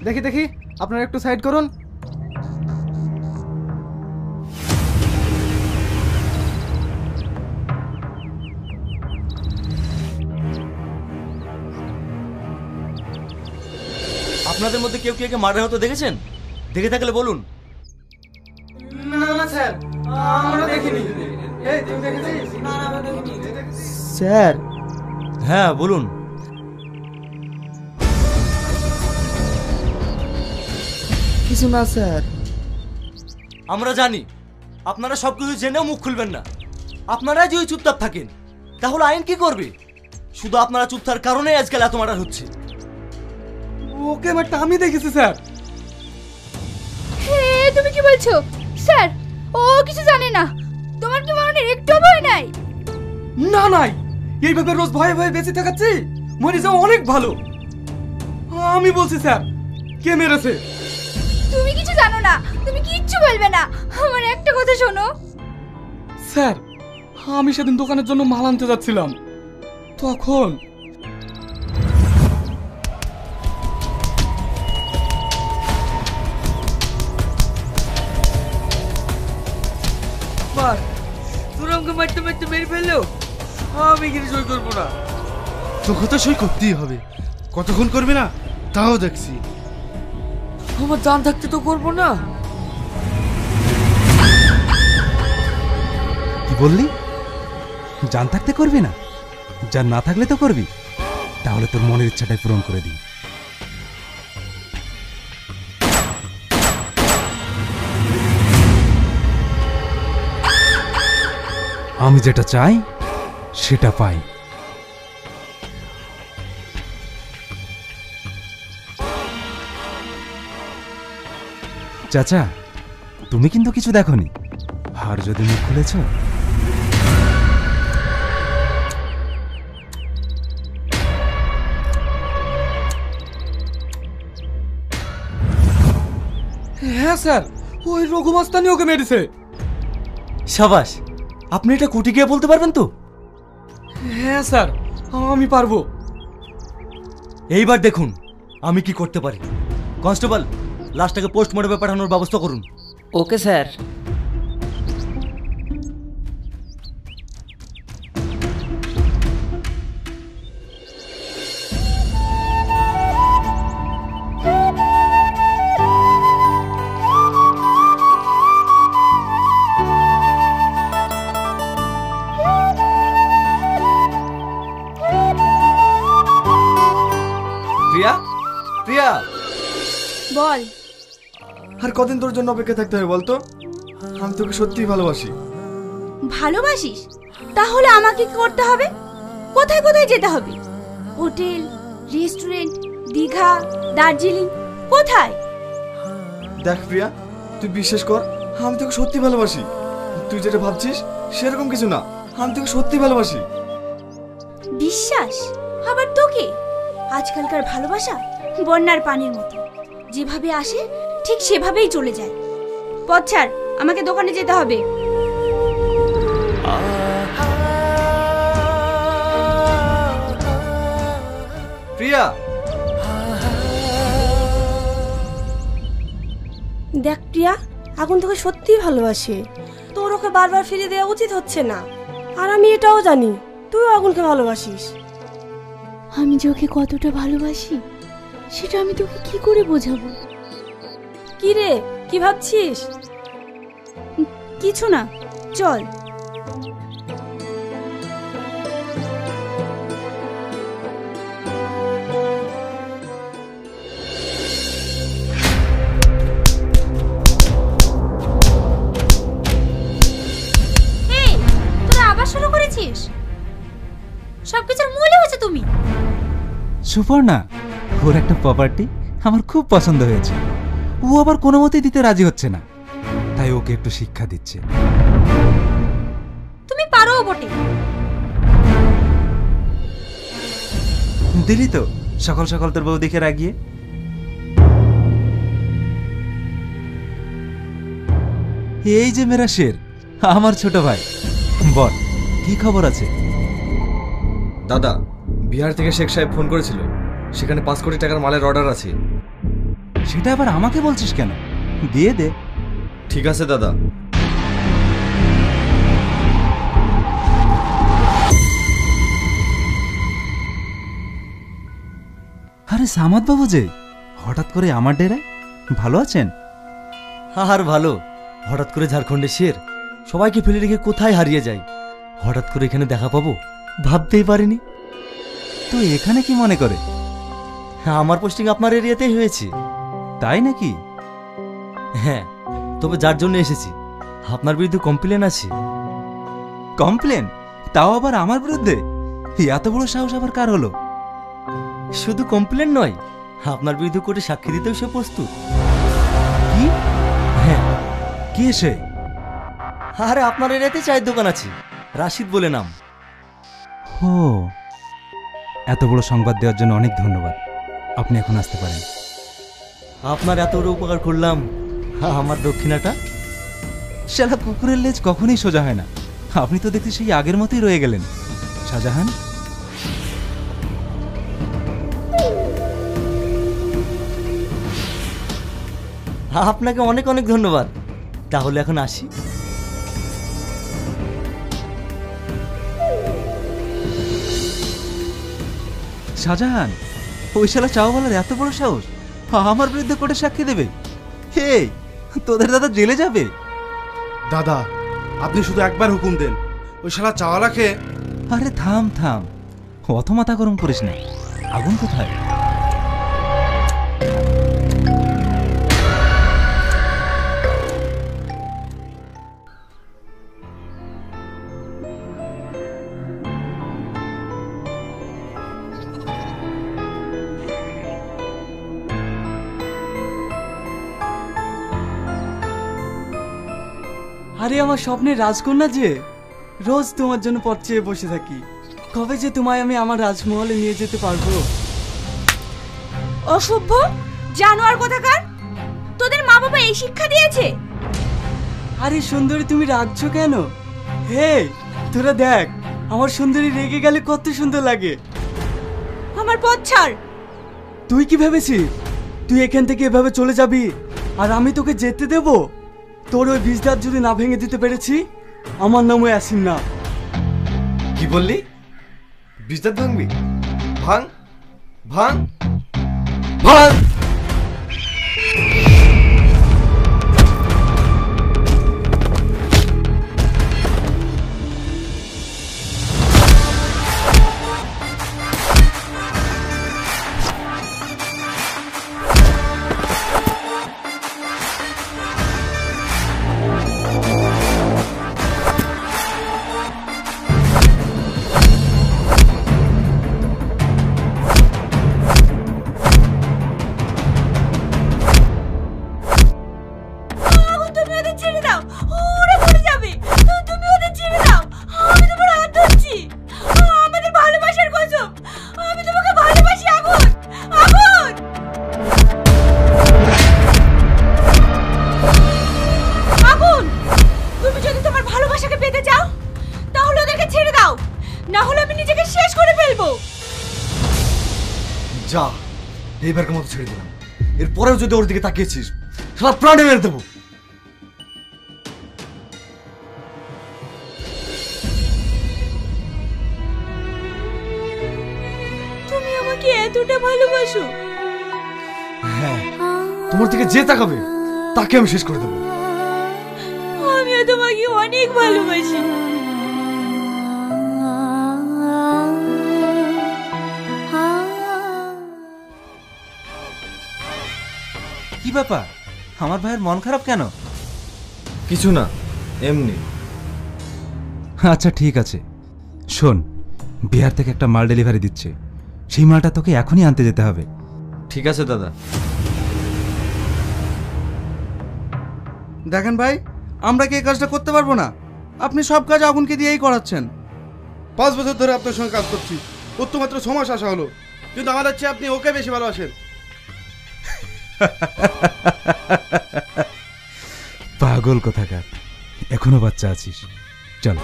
দেখি দেখি, আপনারা একটু সাইড করুন। আপনাদের মধ্যে কেউ কি একে মার্ডার হতে দেখেছেন? দেখে থাকলে বলুন। না না স্যার, আমরা দেখিনি। এই তুই দেখেছিস? না না, আমরা দেখিনি স্যার। হ্যাঁ বলুন। কিছু না স্যার। আমরা জানি আপনারা সবকিছু জেনেও মুখ খুলবেন না। আপনারা যদি চুপচাপ থাকেন তাহলে আইন কি করবে? শুধু আপনারা চুপ থাকার কারণেই আজকাল এত মার্ডার হচ্ছে। ওকে মারটা আমি দেখেছি স্যার। তুমি কি বলছো স্যার? ও কিছু জানে না। তোমার কি মনে একটু ভয় নাই? না নাই, এইভাবে রোজ ভয়ে ভয়ে বেঁচে থাকাচ্ছি মরে যাওয়া অনেক ভালো। আমি বলছি স্যার, কে মেরেছে? তুমি কিছু জানো না, তুমি কিচ্ছু বলবে না। আমার একটা কথা শোনো স্যার, আমি সেদিন দোকানের জন্য মাল আনতে যাচ্ছিলাম, তখন তোরা আমাকে মারতে মারতে মেরে ফেললো, আমি কিন্তু সই করবো না। তোকে তো সই করতেই হবে। কতক্ষণ করবি না তাও দেখছি। আমার জান থাকতে তো করবো না। কি বললি? জান থাকতে করবি না? জান না থাকলে তো করবি। তাহলে তোর মনের ইচ্ছাটাই পূরণ করে দিই। আমি যেটা চাই সেটা পাই। চাচা, তুমি কিন্তু কিছু দেখোনি, আর যদি মুখ খুলেছ হ্যাঁ স্যার, ওই রঘুমাস্তানি ওকে মেরেছে। সাবাস, আপনি এটা কোর্টে গিয়ে বলতে পারবেন তো? হ্যাঁ স্যার, আমি পারবো। এইবার দেখুন আমি কি করতে পারি। কনস্টেবল, লাশটাকে পোস্টমর্টমে পাঠানোর ব্যবস্থা করুন। Okay sir. প্রিয়া, প্রিয়া, বল। আর কদিন তোর জন্য অপেক্ষা থাকতে হবে বলতো? আমি তোকে সত্যিই ভালোবাসি। ভালোবাসিস? তাহলে আমাকে কি করতে হবে? কোথায় কোথায় যেতে হবে? হোটেল, রেস্টুরেন্ট, দীঘা, দার্জিলিং, কোথায়? দেখ প্রিয়া, তুই বিশ্বাস কর, আমি তোকে সত্যি ভালোবাসি। তুই যেটা ভাবছিস সেরকম কিছু না, আমি তোকে সত্যি ভালোবাসি। বিশ্বাস? আবার তোকে? আজকালকার ভালোবাসা বন্যার পানির মতো, যেভাবে আসে ঠিক সেভাবেই চলে যায়। পথ ছাড়, আমাকে দোকানে যেতে হবে। প্রিয়া। দেখ প্রিয়া, এখন তোকে সত্যিই ভালোবাসে। তোর ওকে বারবার ফিরে দেওয়া উচিত হচ্ছে না। আর আমি এটাও জানি তুইও আগুনকে ভালোবাসিস। আমি যে ওকে কতটা ভালোবাসি সেটা আমি তোকে কি করে বোঝাবো? কি রে, কি ভাবছিস? কিছু না, চল। এই, তোরা আবার শুরু করেছিস? সবকিছুর মূলে হচ্ছে তুমি। সুপর্ণা, ওর একটা প্রপার্টি আমার খুব পছন্দ হয়েছে। ও আবার কোনো মতেই দিতে রাজি হচ্ছে না, তাই ওকে একটু শিক্ষা দিচ্ছে। তুমি পারো বটে। দিলি তো সকাল সকাল তোর বউ দেখে রাগিয়ে। এই যে মেরা শের, আমার ছোট ভাই, বল কি খবর আছে? দাদা, বিহার থেকে শেখ সাহেব ফোন করেছিল, সেখানে 5 কোটি টাকার মালের অর্ডার আছে। সেটা আবার আমাকে বলছিস কেন? দিয়ে দে। ঠিক আছে দাদা। আরে সামাদ বাবু যে হঠাৎ করে আমার ডেরায়, ভালো আছেন? আর ভালো, হঠাৎ করে ঝাড়খণ্ডে শের সবাইকে ফেলে রেখে কোথায় হারিয়ে যায়, হঠাৎ করে এখানে দেখা পাবো ভাবতেই পারিনি। তো এখানে কি মনে করে? হ্যাঁ, আমার পোস্টিং আপনার এরিয়াতেই হয়েছে। তাই নাকি? হ্যাঁ, তবে যার জন্য এসেছি আপনার বিরুদ্ধে কমপ্লেন আছে। কমপ্লেন? তাও আবার আমার বিরুদ্ধে? এত বড় সাহস আবার কার হলো? শুধু কমপ্লেন নয়, আপনার বিরুদ্ধে কোর্টে সাক্ষী দিতেও সে প্রস্তুত। কি? হ্যাঁ। কে সে? আরে আপনার এরিয়াতে চায়ের দোকান আছে, রাশিদ বলে নাম। ও, এত বড় সংবাদ দেওয়ার জন্য অনেক ধন্যবাদ। আপনি এখন আসতে পারেন। আপনার এত বড় উপকার করলাম, আমার দক্ষিণাটা? শালা কুকুরের লেজ কখনোই সোজা হয় না। আপনি তো দেখতে সেই আগের মতোই রয়ে গেলেন। শাহজাহান, আপনাকে অনেক অনেক ধন্যবাদ। তাহলে এখন আসি। শাহজাহান, ওই শালা চাওয়ালার এত বড় সাহস আমার বিরুদ্ধে কোর্টে সাক্ষী দেবে? হে, তোদের দাদা জেলে যাবে। দাদা, আপনি শুধু একবার হুকুম দেন, ওই শালা চাওয়ালাকে। আরে থাম থাম, অত মাথা গরম করিস না। আগুন কোথায়? আরে আমার স্বপ্নের রাজকন্যা যে, রোজ তোমার জন্য পথ চেয়ে বসে থাকি। কবে যে তোমায় আমি আমার রাজমহলে নিয়ে যেতে পারবো। অসভ্য জানোয়ার কোথাকার! তোদের মা বাবা এই শিক্ষা দিয়েছে? আরে সুন্দরী, তুমি রাগছো কেন? হে, তোরা দেখ, আমার সুন্দরী রেগে গেলে কত সুন্দর লাগে। আমার পথ ছাড়। তুই কি ভেবেছিস তুই এখান থেকে এভাবে চলে যাবি আর আমি তোকে যেতে দেব? তোর ওই বীজদার যদি না ভেঙে দিতে পেরেছি, আমার নামও আসিম না। কি বললি? বিজদাত ভাঙবি? ভাঙ ভাঙ ভাঙ। তুমি ওদের ছেড়ে দাও, ওরা পড়ে যাবে। তুমি ওদের ছেড়ে দাও, আমি তোমার হাত ধরছি। আমাদের ভালোবাসার কসম, আমি তোমাকে ভালোবাসি। আগুন, আগুন! আগুন, তুমি যদি তোমার ভালোবাসাকে পেতে চাও তাহলে ওদেরকে ছেড়ে দাও, না হলে আমি নিজেকে শেষ করে ফেলবো। যা, এইবারকার মতো ছেড়ে দিলাম। এরপরেও যদি ওর দিকে তাকিয়েছিস, সারা প্রাণে মেরে দেবো। তুমি আমাকে এতটা ভালোবাসো? হ্যাঁ, তোমার দিকে যে তাকাবে তাকে আমি শেষ করে দেবো। আমিও তোমাকে অনেক ভালোবাসি। কি ব্যাপার, আমার ভাইয়ের মন খারাপ কেন? কিছু না, এমনি। আচ্ছা ঠিক আছে, শোন, বিহার থেকে একটা মাল ডেলিভারি দিচ্ছে, সেই মালটা তোকে এখনই আনতে যেতে হবে। ঠিক আছে দাদা। দেখেন ভাই, আমরা কি এই কাজটা করতে পারবো না? আপনি সব কাজ আগুনকে দিয়েই করাচ্ছেন। 5 বছর ধরে আপনার সঙ্গে কাজ করছি, ওর তো মাত্র 6 মাস আসা হলো, কিন্তু আমাদের চেয়ে আপনি ওকে বেশি ভালোবাসেন। পাগল কোথাকার, এখনো বাচ্চা আছিস। চল।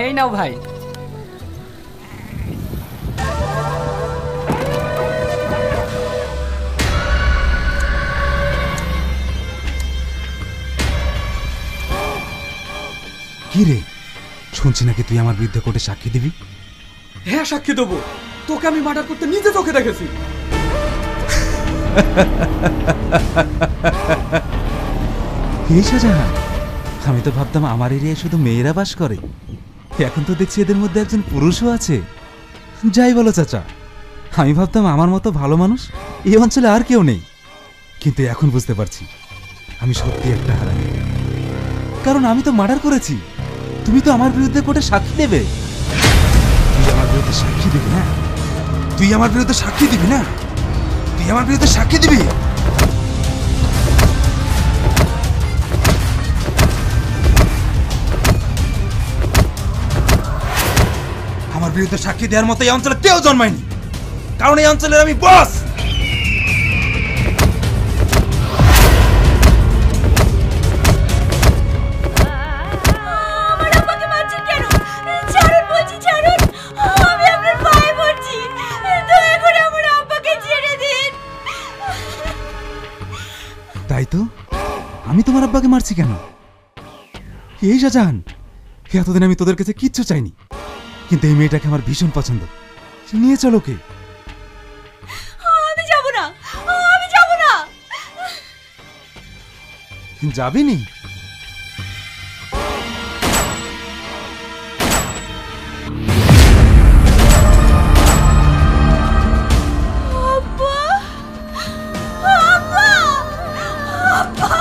এই নাও ভাই। কি রে, শুনছি নাকি তুই আমার বিরুদ্ধে কোর্টে সাক্ষী দিবি? হ্যাঁ সাক্ষী দেবো, তোকে আমি মার্ডার করতে নিজে চোখে দেখেছি। এই শাহজাহান, আমি তো ভাবতাম আমার এরিয়ায় শুধু মেয়েরা বাস করে, এখন তো দেখছি এদের মধ্যে একজন পুরুষও আছে। যাই বলো চাচা, আমি ভাবতাম আমার মতো ভালো মানুষ এই অঞ্চলে আর কেউ নেই, কিন্তু এখন বুঝতে পারছি আমি সত্যি একটা হারামি। কারণ আমি তো মার্ডার করেছি, তুমি তো আমার বিরুদ্ধে কোর্টে সাক্ষী দেবে। তুই আমার বিরুদ্ধে সাক্ষী দিবি না? তুই আমার বিরুদ্ধে সাক্ষী দিবি না? তুই আমার বিরুদ্ধে সাক্ষী দিবি? আমার বিরুদ্ধে সাক্ষী দেওয়ার মতো এই অঞ্চলে কেউ জন্মায়নি, কারণ এই অঞ্চলের আমি বস। আমার আব্বাকে মারছেন কেন? ছাড়ুন বলছি, ছাড়ুন, আমি আপনার পায়ে পড়ছি, দয়া করে আমার আব্বাকে ছেড়ে দিন। তাই তো, আমি তোমার আব্বাকে মারছি কেন? এই শাহজাহান, এতদিন আমি তোদের কাছে কিচ্ছু চাইনি, কিন্তু এই মেয়েটাকে আমার ভীষণ পছন্দ। নিয়ে চলো কে। আমি যাব না, আমি যাব না। যাবি নি? আব্বা, আব্বা, আব্বা, আব্বা,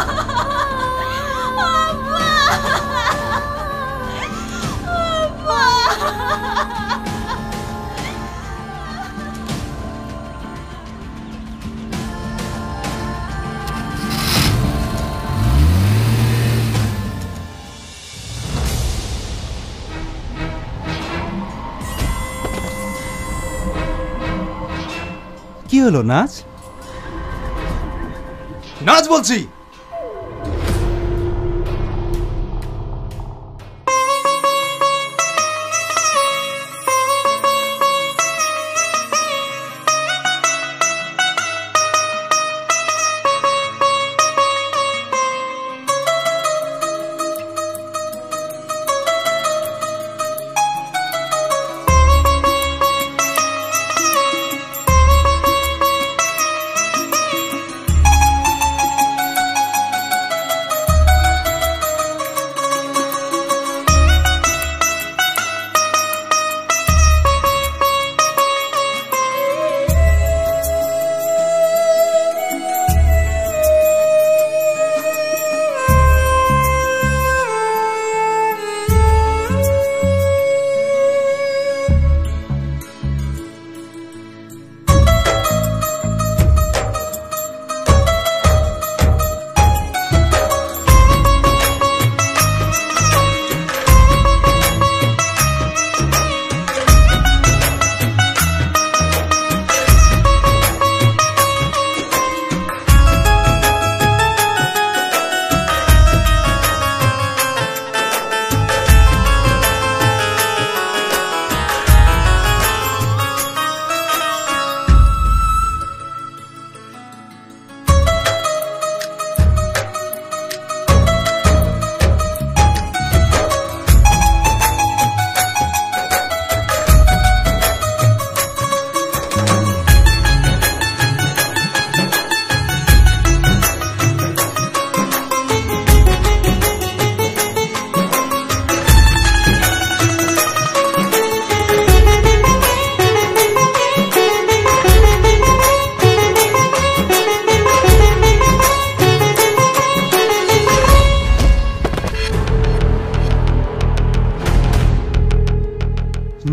কি হলো, নাচ? নাচ বলছি।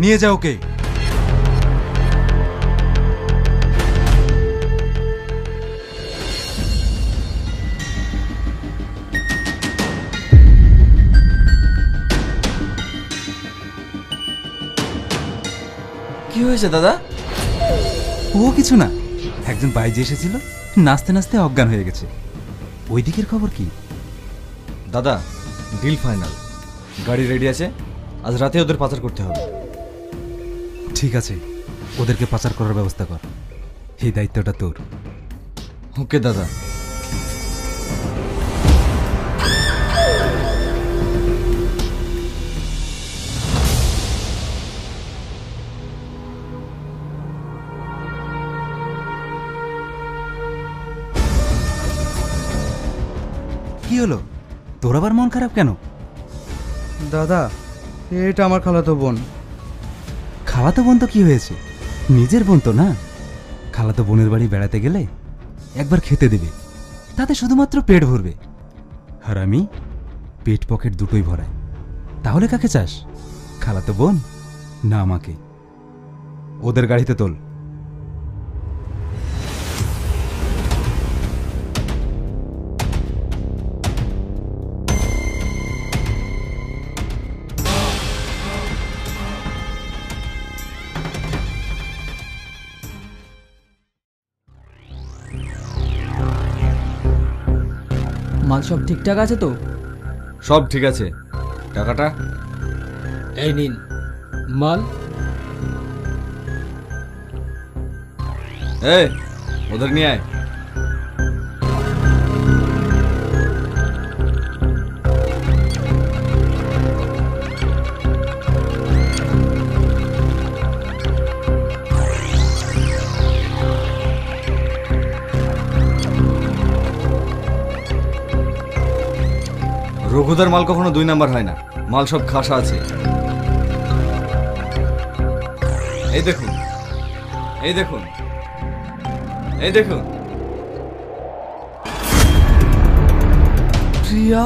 নিয়ে যাও কে। কি হয়েছে দাদা? ও কিছু না, একজন বাইরে এসেছিল, নাচতে নাচতে অজ্ঞান হয়ে গেছে। ওই দিকের খবর কি? দাদা ডিল ফাইনাল, গাড়ি রেডি আছে, আজ রাতে ওদের পাচার করতে হবে। ঠিক আছে, ওদেরকে পাচার করার ব্যবস্থা কর। এই দায়িত্বটা তোর। ওকে দাদা। কি হলো, তোর আবার মন খারাপ কেন? দাদা, এটা আমার খালাতো বোন। খালাতো বোন তো কি হয়েছে, নিজের বোন তো না। খালাতো বোনের বাড়ি বেড়াতে গেলে একবার খেতে দেবে, তাতে শুধুমাত্র পেট ভরবে। আর আমি পেট পকেট দুটোই ভরাই। তাহলে কাকে চাস, খালাতো বোন না আমাকে? ওদের গাড়িতে তোল। মাল সব ঠিকঠাক আছে তো? সব ঠিক আছে। টাকাটা? এই নিন মাল। এই, ওদের নিয়ে আয়। রঘুদার মাল কখনো 2 নাম্বার হয় না, মাল সব খাসা আছে। এই দেখুন, এই দেখুন, এই দেখুন। প্রিয়া